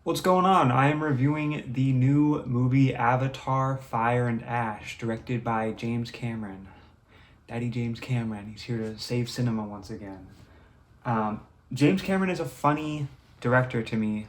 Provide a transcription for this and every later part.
What's going on? I am reviewing the new movie Avatar Fire and Ash, directed by James Cameron. Daddy James Cameron. He's here to save cinema once again. James Cameron is a funny director to me,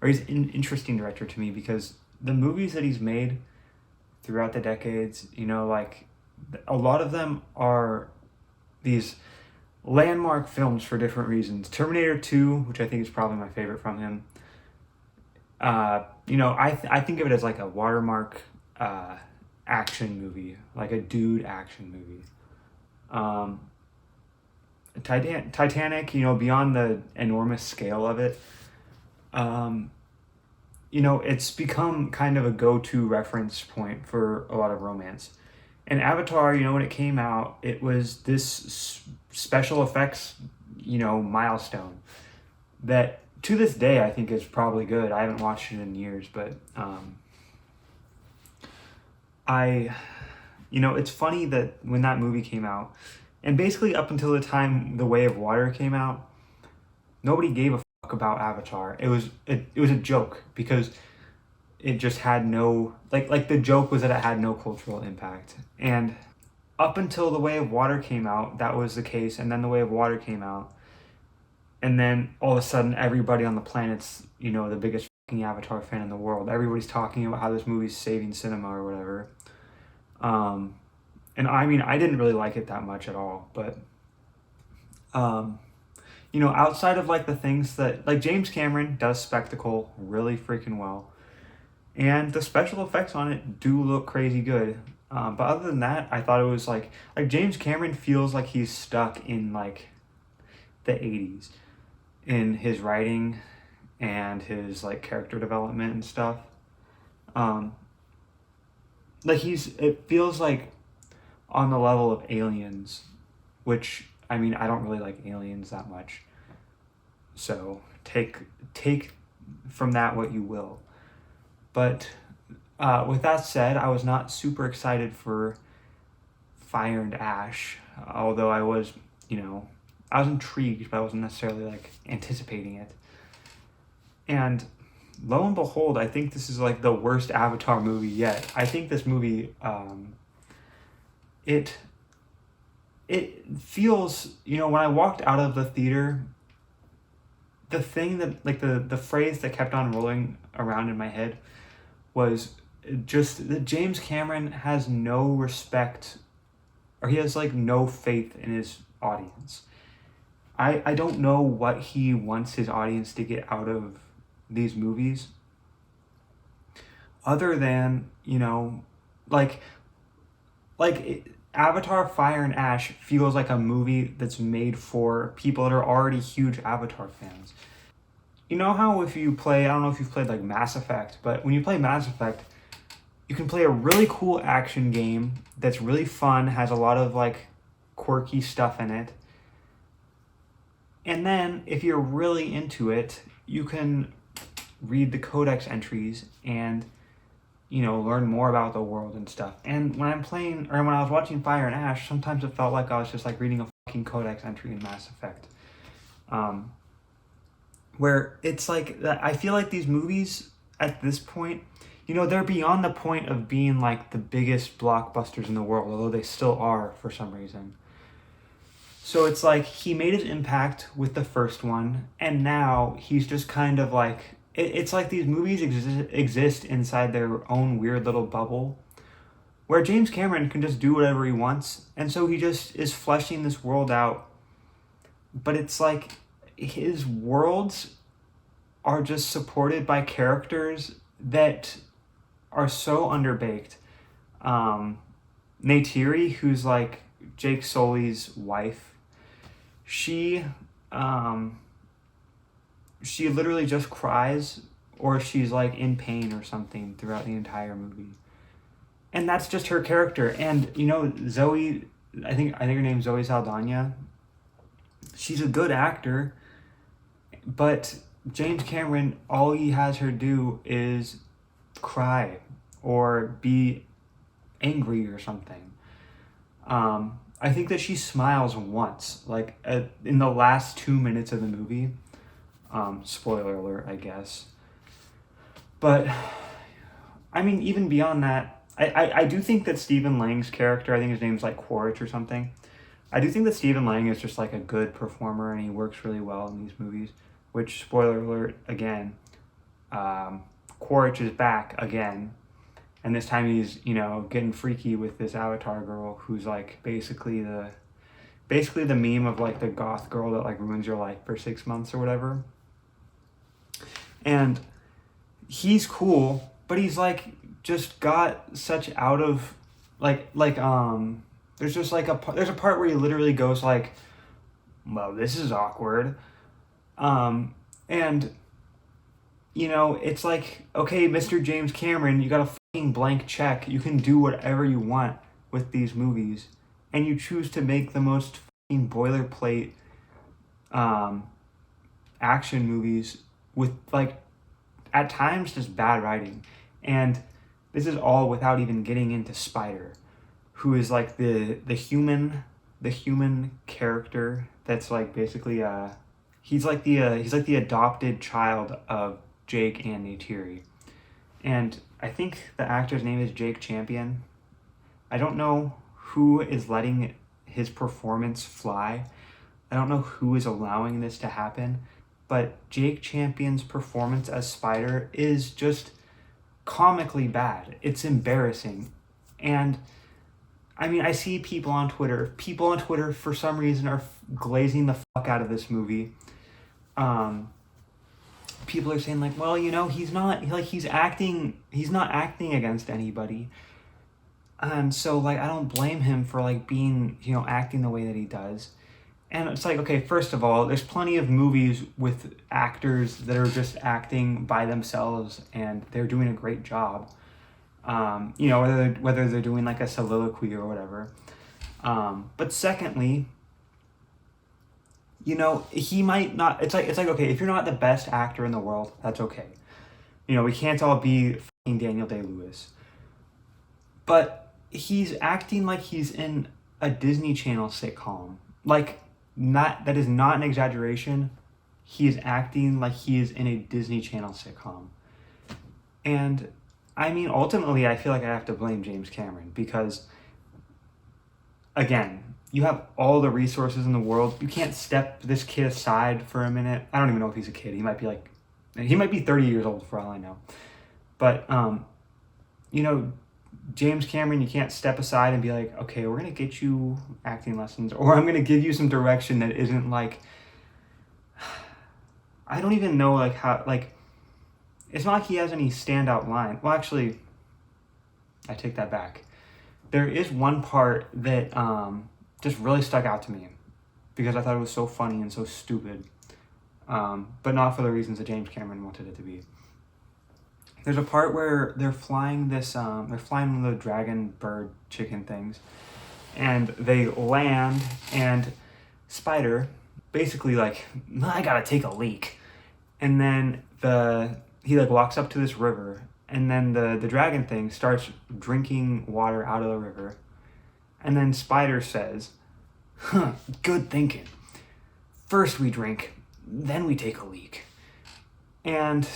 or he's an interesting director to me because the movies that he's made throughout the decades, like a lot of them are these landmark films for different reasons. Terminator 2, which I think is probably my favorite from him. I think of it as like a watermark action movie, like a dude action movie. Um, Titanic, beyond the enormous scale of it, it's become kind of a go-to reference point for a lot of romance. And Avatar, when it came out, it was this special effects, milestone that to this day I think is probably good. I haven't watched it in years, but it's funny that when that movie came out, and basically up until the time The Way of Water came out, nobody gave a fuck about Avatar. It was a joke because it just had no like the joke was that it had no cultural impact. And up until The Way of Water came out, that was the case, and then The Way of Water came out. And then all of a sudden, everybody on the planet's, the biggest fucking Avatar fan in the world. Everybody's talking about how this movie's saving cinema or whatever. And I mean, I didn't really like it that much at all. But, outside of like the things that, like James Cameron does spectacle really freaking well. And the special effects on it do look crazy good. But other than that, I thought it was like James Cameron feels like he's stuck in like the 80s. In his writing and his like character development and stuff. It feels like on the level of Aliens, which I mean I don't really like Aliens that much. So take from that what you will. But with that said, I was not super excited for Fire and Ash, although I was, I was intrigued, but I wasn't necessarily like anticipating it. And lo and behold, I think this is like the worst Avatar movie yet. I think this movie, it feels, when I walked out of the theater, the thing that like the phrase that kept on rolling around in my head was just that James Cameron has no respect, or he has like no faith in his audience. I don't know what he wants his audience to get out of these movies other than, Avatar Fire and Ash feels like a movie that's made for people that are already huge Avatar fans. You know how if you play, I don't know if you've played like Mass Effect, but when you play Mass Effect, you can play a really cool action game that's really fun, has a lot of like quirky stuff in it. And then, if you're really into it, you can read the codex entries and, learn more about the world and stuff. And when when I was watching Fire and Ash, sometimes it felt like I was just like reading a fucking codex entry in Mass Effect. Where it's like, I feel like these movies at this point, they're beyond the point of being like the biggest blockbusters in the world, although they still are for some reason. So it's like he made his impact with the first one, and now he's just kind of like, it's like these movies exist inside their own weird little bubble, where James Cameron can just do whatever he wants, and so he just is fleshing this world out. But it's like his worlds are just supported by characters that are so underbaked. Neytiri, who's like Jake Sully's wife, she literally just cries, or she's like in pain or something throughout the entire movie, and that's just her character. And Zoe, I think her name's Zoe Saldana. She's a good actor, but James Cameron, all he has her do is cry or be angry or something. I think that she smiles once, like in the last 2 minutes of the movie. Spoiler alert, I guess. But I mean, even beyond that, I do think that Stephen Lang's character, I think his name's like Quaritch or something. I do think that Stephen Lang is just like a good performer and he works really well in these movies. Which, spoiler alert, again, Quaritch is back again. And this time he's, getting freaky with this Avatar girl who's like basically the meme of like the goth girl that like ruins your life for 6 months or whatever. And he's cool, but he's like just got such out of there's just like there's a part where he literally goes like, well, this is awkward. And it's like, okay, Mr. James Cameron, you got a fucking blank check. You can do whatever you want with these movies, and you choose to make the most fucking boilerplate action movies with like at times just bad writing. And this is all without even getting into Spider, who is like the human character that's like basically he's like the adopted child of Jake and Neytiri. And I think the actor's name is Jake Champion. I don't know who is letting his performance fly. I don't know who is allowing this to happen, but Jake Champion's performance as Spider is just comically bad. It's embarrassing. And I mean, I see people on Twitter for some reason are glazing the fuck out of this movie. People are saying like, well, he's not acting against anybody. And so like, I don't blame him for like being, acting the way that he does. And it's like, okay, first of all, there's plenty of movies with actors that are just acting by themselves and they're doing a great job. Whether they're doing like a soliloquy or whatever. But secondly, he might not, it's like, okay, if you're not the best actor in the world, that's okay. We can't all be fucking Daniel Day-Lewis. But he's acting like he's in a Disney Channel sitcom. Like, that is not an exaggeration. He is acting like he is in a Disney Channel sitcom. And I mean, ultimately, I feel like I have to blame James Cameron because, again, you have all the resources in the world. You can't step this kid aside for a minute. I don't even know if he's a kid. He might be 30 years old for all I know. But, James Cameron, you can't step aside and be like, okay, we're going to get you acting lessons, or I'm going to give you some direction that isn't like, I don't even know like how, like, it's not like he has any standout line. Well, actually, I take that back. There is one part that just really stuck out to me because I thought it was so funny and so stupid, but not for the reasons that James Cameron wanted it to be. There's a part where they're flying one of the dragon bird chicken things, and they land, and Spider basically like, I gotta take a leak, and then he like walks up to this river, and then the dragon thing starts drinking water out of the river, and then Spider says, good thinking. First we drink, then we take a leak. And,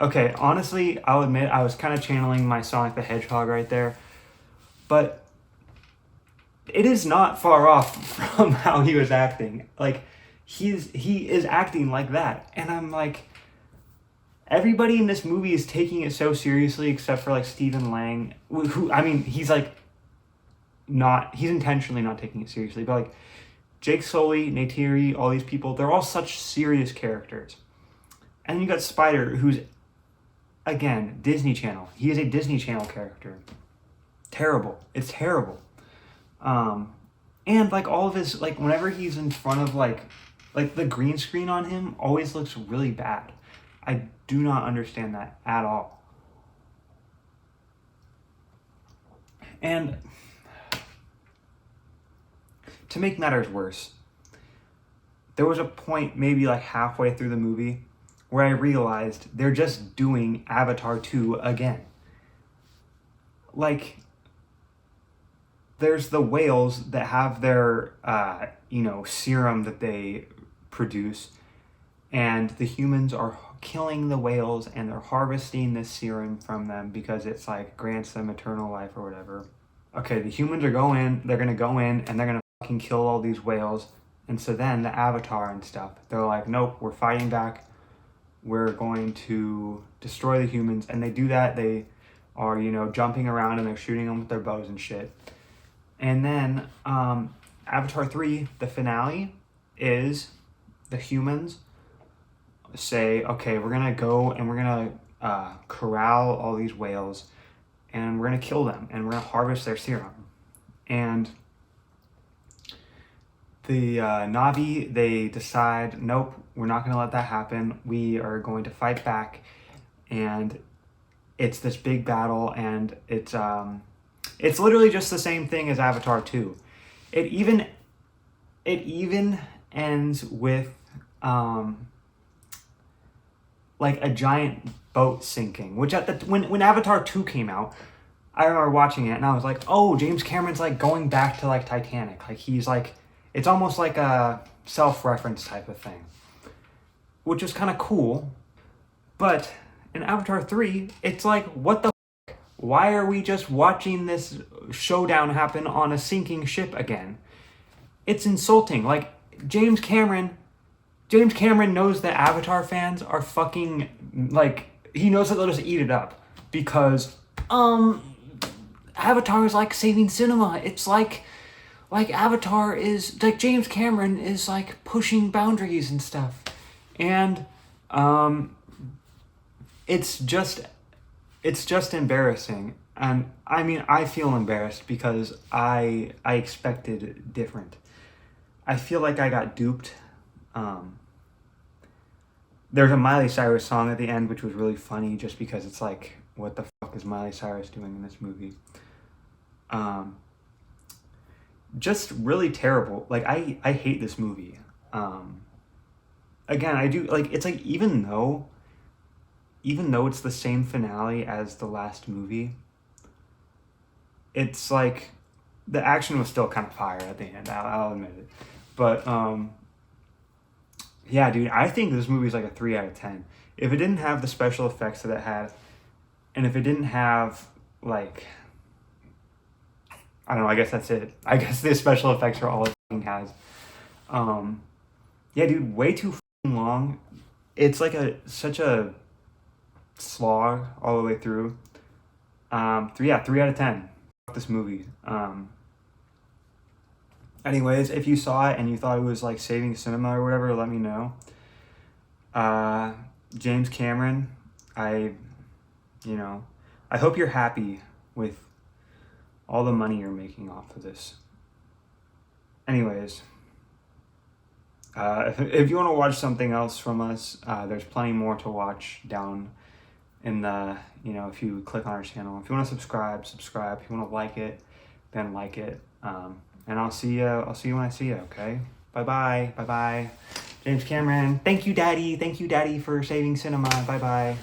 okay, honestly, I'll admit I was kind of channeling my Sonic the Hedgehog right there, but it is not far off from how he was acting. Like, he is acting like that, and I'm like, everybody in this movie is taking it so seriously except for like Stephen Lang, who I mean, he's intentionally not taking it seriously, but like Jake Sully, Neytiri, all these people, they're all such serious characters. And then you got Spider, who's, again, Disney Channel. He is a Disney Channel character. Terrible. It's terrible. And like all of his, like whenever he's in front of like the green screen on him always looks really bad. I do not understand that at all. And to make matters worse, there was a point maybe like halfway through the movie where I realized they're just doing Avatar 2 again. Like, there's the whales that have their, serum that they produce, and the humans are killing the whales and they're harvesting this serum from them because it's like grants them eternal life or whatever. Okay, the humans are they're gonna go in and they're gonna fucking kill all these whales. And so then the Avatar and stuff, they're like, nope, we're fighting back. We're going to destroy the humans. And they do that. They are, jumping around and they're shooting them with their bows and shit. And then Avatar 3, the finale, is the humans say, okay, we're going to go and we're going to corral all these whales and we're going to kill them and we're going to harvest their serum. And the Na'vi, they decide, nope, we're not going to let that happen. We are going to fight back. And it's this big battle, and it's literally just the same thing as Avatar 2. It even ends with like a giant boat sinking, which when Avatar 2 came out, I remember watching it and I was like, oh, James Cameron's like going back to like Titanic. Like he's like, it's almost like a self-reference type of thing, which is kind of cool. But in Avatar 3, it's like, what the f***? Why are we just watching this showdown happen on a sinking ship again? It's insulting. Like, James Cameron knows that Avatar fans are fucking, like, he knows that they'll just eat it up. Because, Avatar is like saving cinema. It's like Avatar is, like, James Cameron is, like, pushing boundaries and stuff. And, it's just embarrassing. And I mean, I feel embarrassed because I expected different. I feel like I got duped. There's a Miley Cyrus song at the end, which was really funny just because it's like, what the fuck is Miley Cyrus doing in this movie? Just really terrible. Like, I hate this movie. Again, I do, like, it's like, even though it's the same finale as the last movie, it's like the action was still kind of fire at the end. I'll admit it. But yeah, dude, I think this movie is like a 3 out of 10. If it didn't have the special effects that it had, and if it didn't have like, I don't know, I guess that's it. I guess the special effects are all it has. Yeah, dude, way too long. It's like such a slog all the way through. 3 out of 10. This movie. Anyways, if you saw it and you thought it was like saving cinema or whatever, let me know. James Cameron, I hope you're happy with all the money you're making off of this. Anyways, if you want to watch something else from us, there's plenty more to watch down in the, if you click on our channel. If you want to subscribe. If you want to like it, then like it. And I'll see you when I see you, okay? Bye-bye. James Cameron, thank you, Daddy. Thank you, Daddy, for saving cinema. Bye-bye.